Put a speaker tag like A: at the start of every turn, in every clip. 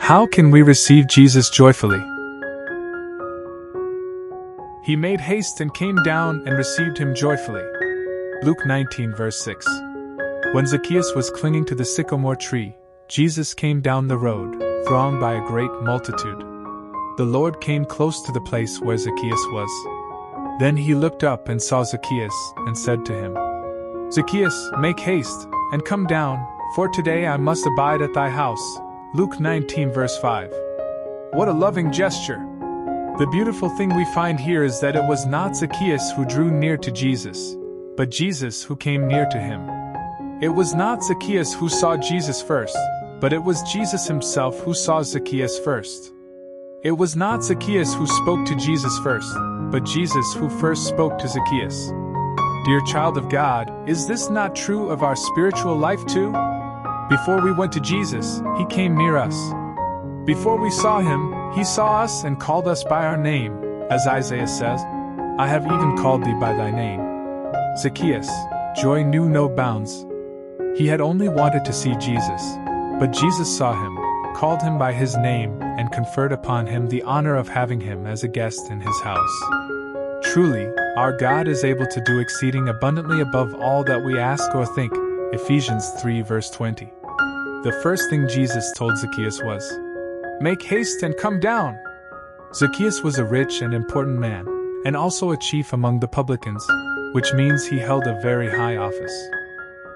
A: How can we receive Jesus joyfully? He made haste and came down and received him joyfully. Luke 19 verse 6. When Zacchaeus was clinging to the sycomore tree, Jesus came down the road, thronged by a great multitude. The Lord came close to the place where Zacchaeus was. Then he looked up and saw Zacchaeus, and said to him, Zacchaeus, make haste, and come down, for today I must abide at thy house. Luke 19 verse 5. What a loving gesture! The beautiful thing we find here is that it was not Zacchaeus who drew near to Jesus, but Jesus who came near to him. It was not Zacchaeus who saw Jesus first, but it was Jesus himself who saw Zacchaeus first. It was not Zacchaeus who spoke to Jesus first, but Jesus who first spoke to Zacchaeus. Dear child of God, is this not true of our spiritual life too? Before we went to Jesus, he came near us. Before we saw him, he saw us and called us by our name, as Isaiah says, I have even called thee by thy name. Zacchaeus' joy knew no bounds. He had only wanted to see Jesus, but Jesus saw him, called him by his name, and conferred upon him the honor of having him as a guest in his house. Truly, our God is able to do exceeding abundantly above all that we ask or think. Ephesians 3 verse 20. The first thing Jesus told Zacchaeus was, make haste and come down. Zacchaeus was a rich and important man, and also a chief among the publicans, which means he held a very high office.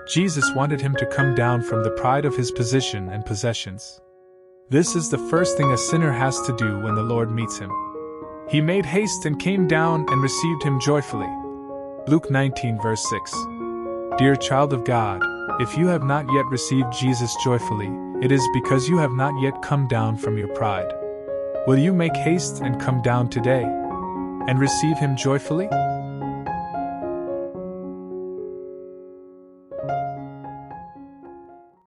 A: Jesus wanted him to come down from the pride of his position and possessions. This is the first thing a sinner has to do when the Lord meets him. He made haste and came down and received him joyfully. Luke 19 verse 6. Dear child of God, if you have not yet received Jesus joyfully, it is because you have not yet come down from your pride. Will you make haste and come down today and receive him joyfully?